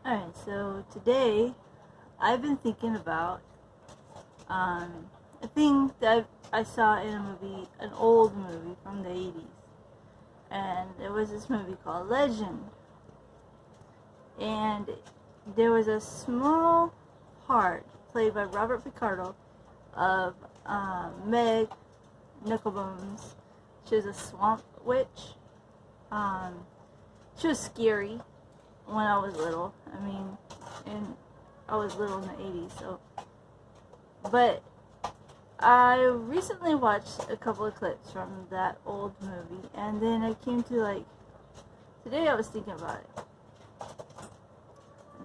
Alright, so today I've been thinking about a thing that I saw in a movie, an old movie from the 80s. And it was this movie called Legend. And there was a small part played by Robert Picardo of Meg Nickelbones. She was a swamp witch. Um, she was scary when I was little. And I was little in the 80s, so. But I recently watched a couple of clips from that old movie, and then I came to today I was thinking about it.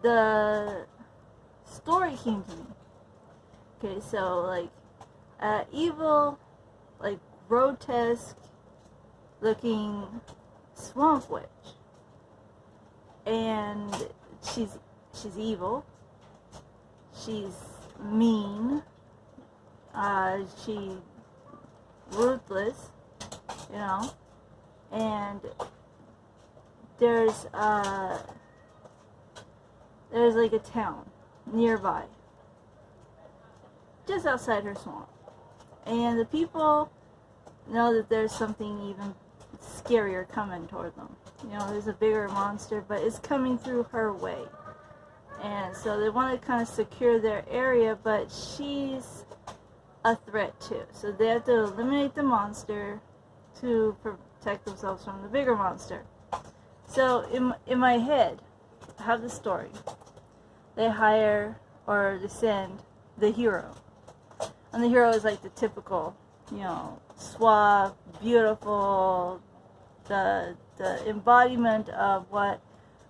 The story came to me. Okay, so evil, grotesque looking swamp witch. And she's evil. She's mean. She ruthless, and there's like a town nearby, just outside her swamp, and the people know that there's something even scarier coming toward them. There's a bigger monster, but it's coming through her way, and so they want to kind of secure their area, but she's a threat too. So they have to eliminate the monster to protect themselves from the bigger monster. So in my head, I have the story. They hire or they send the hero. And the hero is like the typical, suave, beautiful, the embodiment of what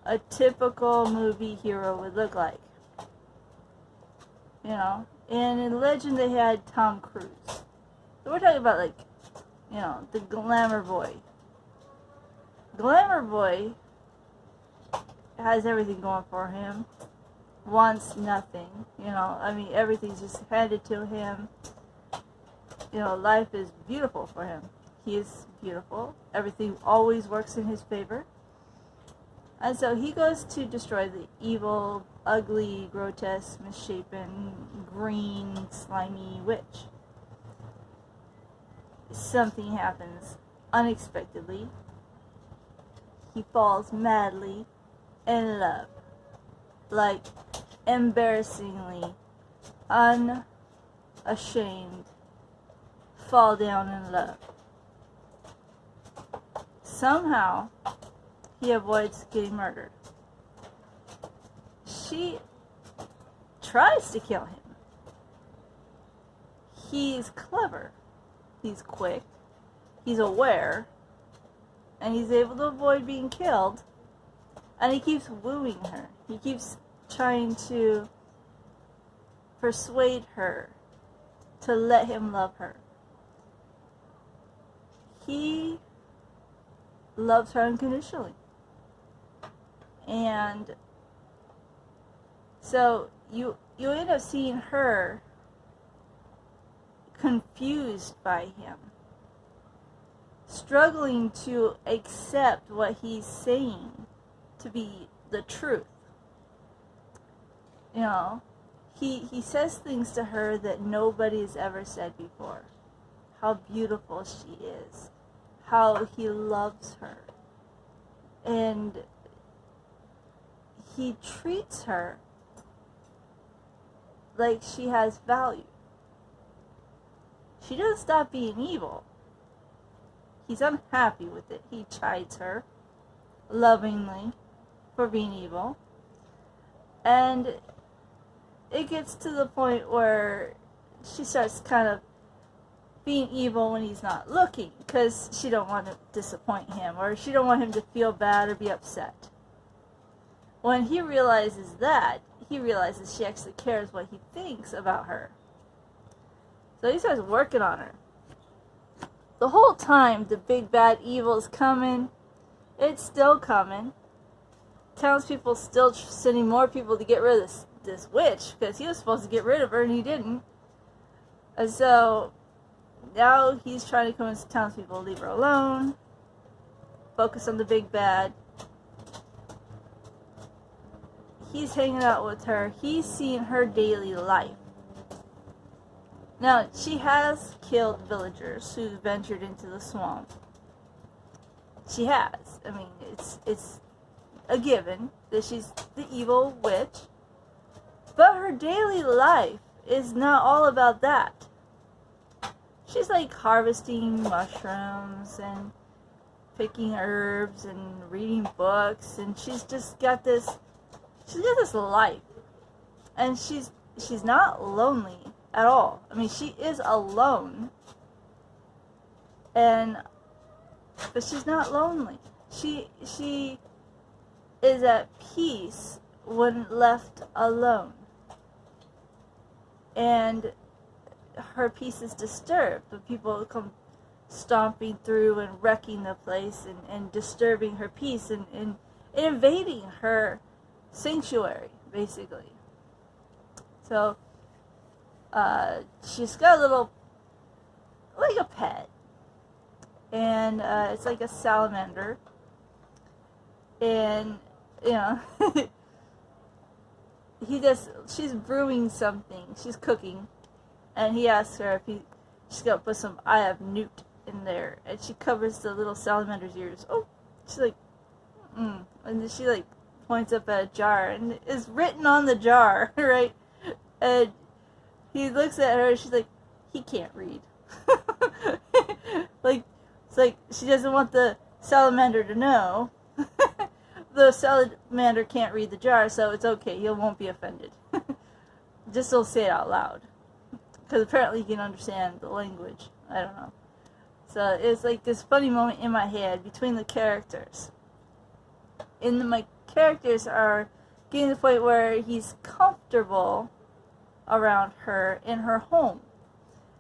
a typical movie hero would look like. And in Legend they had Tom Cruise. So we're talking about the glamour boy. Glamour boy has everything going for him. Wants nothing. Everything's just handed to him. Life is beautiful for him. He is beautiful. Everything always works in his favor. And so he goes to destroy the evil, ugly, grotesque, misshapen, green, slimy witch. Something happens unexpectedly. He falls madly in love. Embarrassingly, unashamed, fall down in love. Somehow, he avoids getting murdered. She tries to kill him. He's clever. He's quick. He's aware. And he's able to avoid being killed. And he keeps wooing her. He keeps trying to persuade her to let him love her. He loves her unconditionally. And so you end up seeing her confused by him, struggling to accept what he's saying to be the truth. He says things to her that nobody has ever said before. How beautiful she is. How he loves her. And he treats her like she has value. She doesn't stop being evil. He's unhappy with it. He chides her lovingly for being evil. And it gets to the point where she starts kind of being evil when he's not looking, because she don't want to disappoint him, or she don't want him to feel bad or be upset. When he realizes that, he realizes she actually cares what he thinks about her. So he starts working on her. The whole time the big bad evil is coming, it's still coming. Townspeople still sending more people to get rid of this witch, because he was supposed to get rid of her and he didn't. And so now he's trying to convince the townspeople to leave her alone, focus on the big bad. he's hanging out with her. He's seeing her daily life. Now, she has killed villagers who ventured into the swamp. She has. I mean, it's a given that she's the evil witch. But her daily life is not all about that. She's like harvesting mushrooms and picking herbs and reading books, and she's got this life. And she's not lonely at all. I mean, she is alone, but she's not lonely. She is at peace when left alone. And her peace is disturbed when people come stomping through and wrecking the place and disturbing her peace and invading her sanctuary, basically. So, she's got a little, like a pet, and it's like a salamander, and, you know, she's brewing something, she's cooking, and he asks her if she's gonna put some eye of newt in there, and she covers the little salamander's ears. Oh, she's like, and then she like points up at a jar, and it's written on the jar, right? And he looks at her, and she's like, he can't read. Like, it's like she doesn't want the salamander to know. The salamander can't read the jar, so it's okay. He won't be offended. Just don't say it out loud. Because apparently he can understand the language. I don't know. So it's like this funny moment in my head between the characters. And my characters are getting to the point where he's comfortable around her in her home.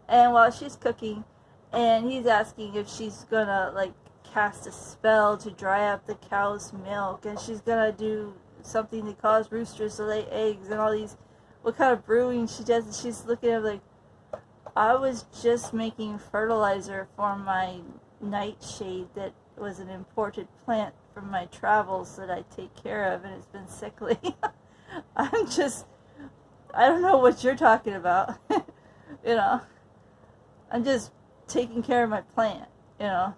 And while she's cooking, and he's asking if she's gonna, like, cast a spell to dry up the cow's milk, and she's gonna do something to cause roosters to lay eggs, and all these, what kind of brewing she does, and she's looking at like, I was just making fertilizer for my nightshade that was an imported plant from my travels that I take care of, and it's been sickly. I don't know what you're talking about. You know, I'm just taking care of my plant, you know.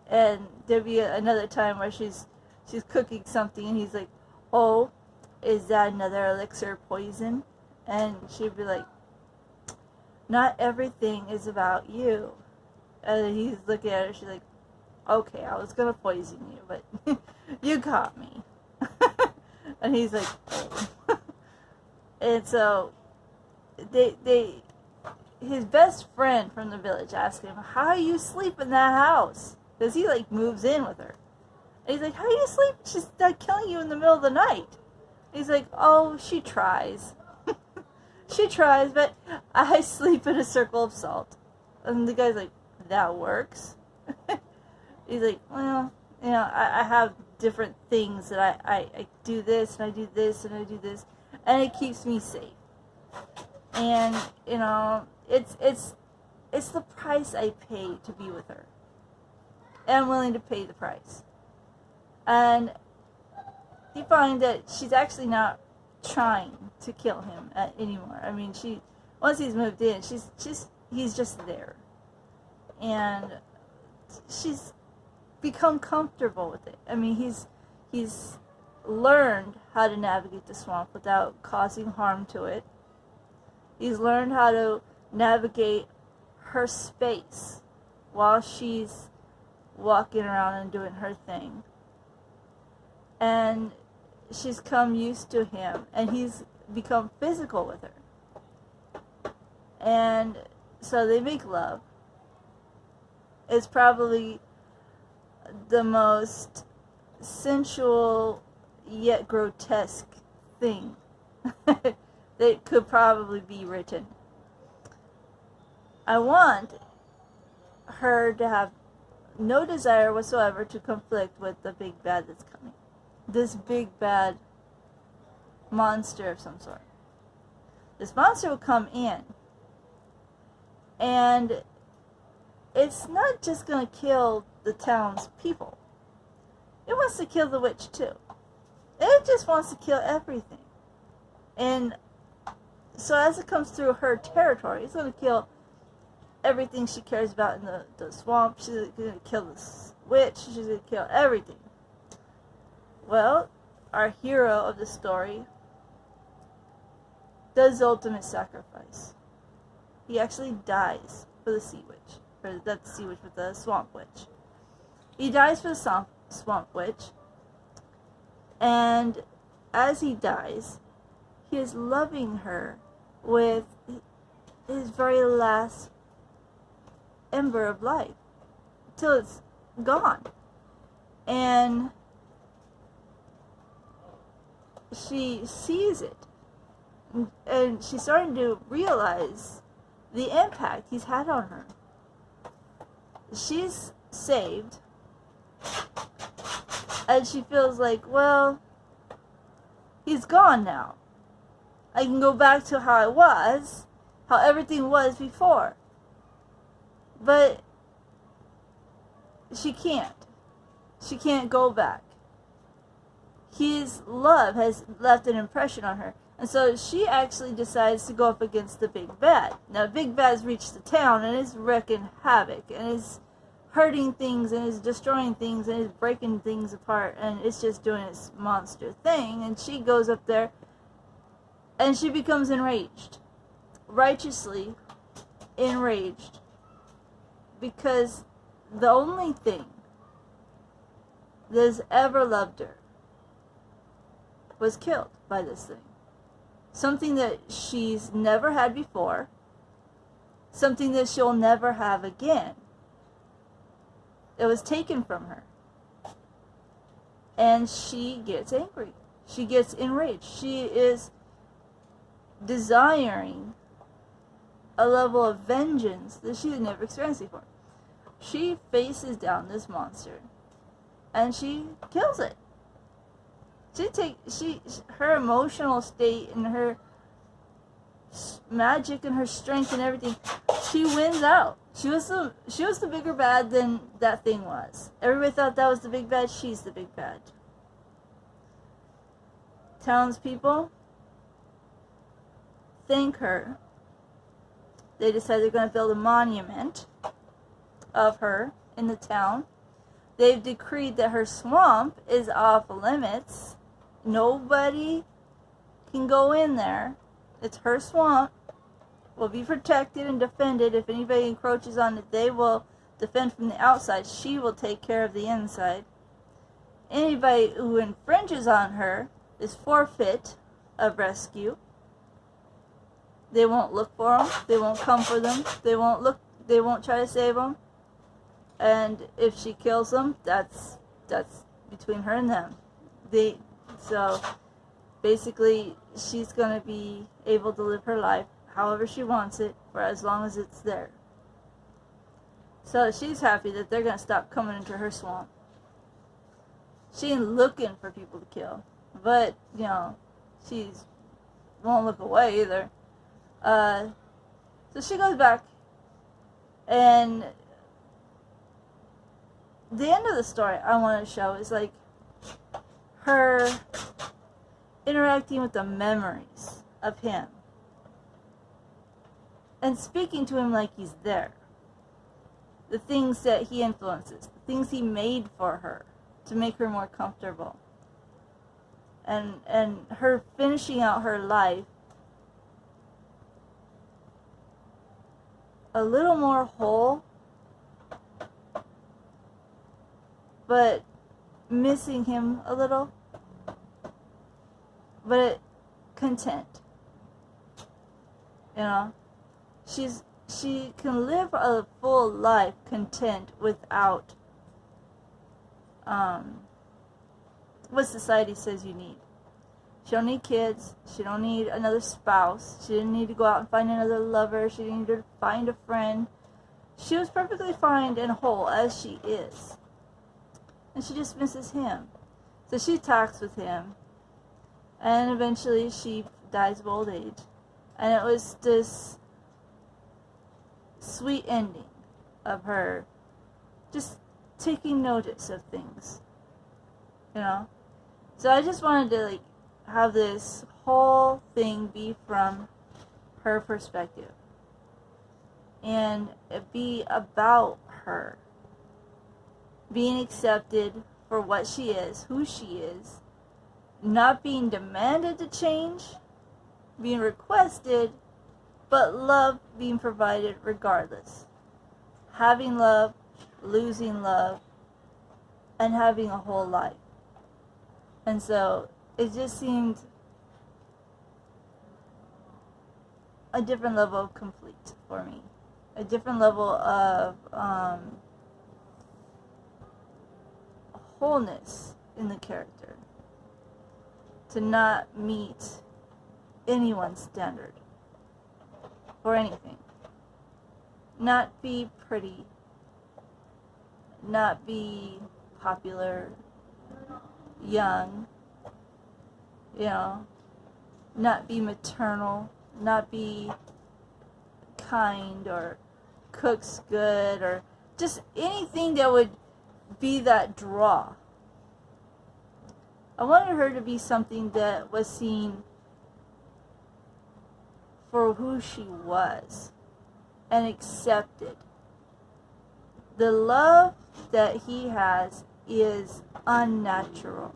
And there'd be another time where she's cooking something, and he's like, oh, is that another elixir poison? And she'd be like, not everything is about you. And he's looking at her, she's like, okay, I was gonna poison you, but you caught me. And he's like, oh. And so his best friend from the village asked him, how do you sleep in that house? Because he, like, moves in with her. And he's like, how do you sleep? She's not killing you in the middle of the night. He's like, oh, she tries. She tries, but I sleep in a circle of salt. And the guy's like, that works? He's like, well, you know, I have different things that I do this, and I do this, and I do this. And it keeps me safe. And, you know, it's the price I pay to be with her. And I'm willing to pay the price. And you find that she's actually not trying to kill him anymore. I mean, once he's moved in, he's just there. And she's become comfortable with it. I mean, he's learned how to navigate the swamp without causing harm to it. He's learned how to navigate her space while she's walking around and doing her thing. And she's come used to him, and he's become physical with her. And so they make love. It's probably the most sensual yet grotesque thing that could probably be written. I want her to have no desire whatsoever to conflict with the big bad that's coming. This big bad monster of some sort. This monster will come in, and it's not just going to kill the town's people. It wants to kill the witch too. It just wants to kill everything. And so as it comes through her territory, it's going to kill everything she cares about in the swamp. She's going to kill the witch. She's going to kill everything. Well, our hero of the story does the ultimate sacrifice. He actually dies for the sea witch. Or not the sea witch, but the swamp witch. He dies for the swamp witch. And as he dies, he is loving her with his very last ember of life till it's gone. And she sees it, and she's starting to realize the impact he's had on her. She's saved, and she feels like, well, he's gone now. I can go back to how I was, how everything was before. But she can't. She can't go back. His love has left an impression on her. And so she actually decides to go up against the big bad. Now, Big Bad's reached the town and is wreaking havoc and is hurting things and is destroying things and is breaking things apart and it's just doing its monster thing. And she goes up there and she becomes enraged. Righteously enraged. Because the only thing that has ever loved her was killed by this thing. Something that she's never had before. Something that she'll never have again. It was taken from her. And she gets angry. She gets enraged. She is desiring a level of vengeance that she had never experienced before. She faces down this monster and she kills it. Her emotional state and her magic and her strength and everything, she wins out. She was the bigger bad than that thing was. Everybody thought that was the big bad. She's the big bad. Townspeople thank her. They decide they're going to build a monument of her in the town. They've decreed that her swamp is off limits. Nobody can go in there. It's her swamp. Will be protected and defended. If anybody encroaches on it, they will defend from the outside. She will take care of the inside. Anybody who infringes on her is forfeit of rescue. They won't look for them. They won't come for them. They won't look. They won't try to save them. And if she kills them, that's between her and them. So basically, she's gonna be able to live her life however she wants it for as long as it's there. So she's happy that they're gonna stop coming into her swamp. She ain't looking for people to kill, but she won't look away either. So she goes back, and the end of the story I want to show is like her interacting with the memories of him and speaking to him like he's there. The things that he influences, the things he made for her to make her more comfortable, and her finishing out her life a little more whole, but missing him a little, but content. She can live a full life content without what society says you need. She don't need kids. She don't need another spouse. She didn't need to go out and find another lover. She didn't need to find a friend. She was perfectly fine and whole as she is. And she just misses him. So she talks with him. And eventually she dies of old age. And it was this sweet ending of her just taking notice of things. So I just wanted to like have this whole thing be from her perspective and it be about her being accepted for what she is, who she is, not being demanded to change, being requested, but love being provided regardless. Having love, losing love, and having a whole life. And so it just seemed a different level of complete for me. A different level of wholeness in the character. To not meet anyone's standard for anything. Not be pretty. Not be popular. Young. You know. Not be maternal. Not be kind or cooks good or just anything that would be that draw. I wanted her to be something that was seen for who she was and accepted. The love that he has is unnatural.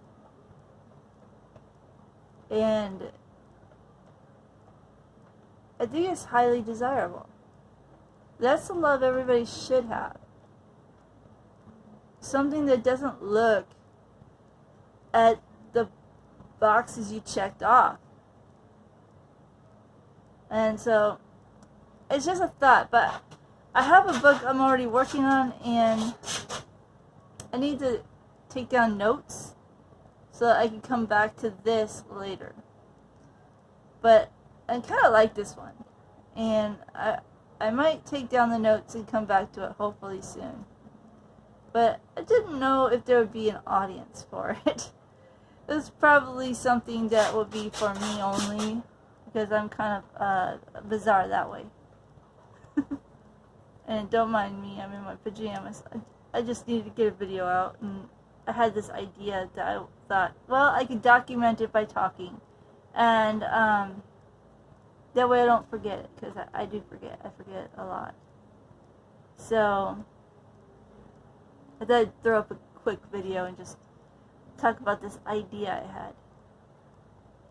And I think it's highly desirable. That's the love everybody should have. Something that doesn't look at the boxes you checked off. And so, it's just a thought, but I have a book I'm already working on, and I need to take down notes so that I can come back to this later. But I kind of like this one, and I might take down the notes and come back to it hopefully soon. But I didn't know if there would be an audience for it. It's probably something that would be for me only, because I'm kind of bizarre that way. And don't mind me, I'm in my pajamas. I just needed to get a video out, and I had this idea that I thought, well, I could document it by talking. And that way I don't forget it, because I do forget. I forget a lot. So I thought I'd throw up a quick video and just talk about this idea I had.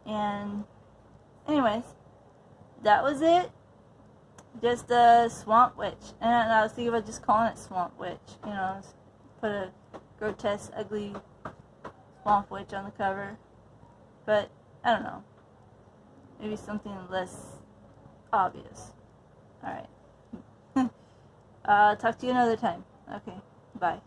And anyways, that was it. Just a swamp witch. And I was thinking about just calling it swamp witch. You know, put a grotesque, ugly swamp witch on the cover. But I don't know. Maybe something less obvious. Alright. Talk to you another time. Okay, bye.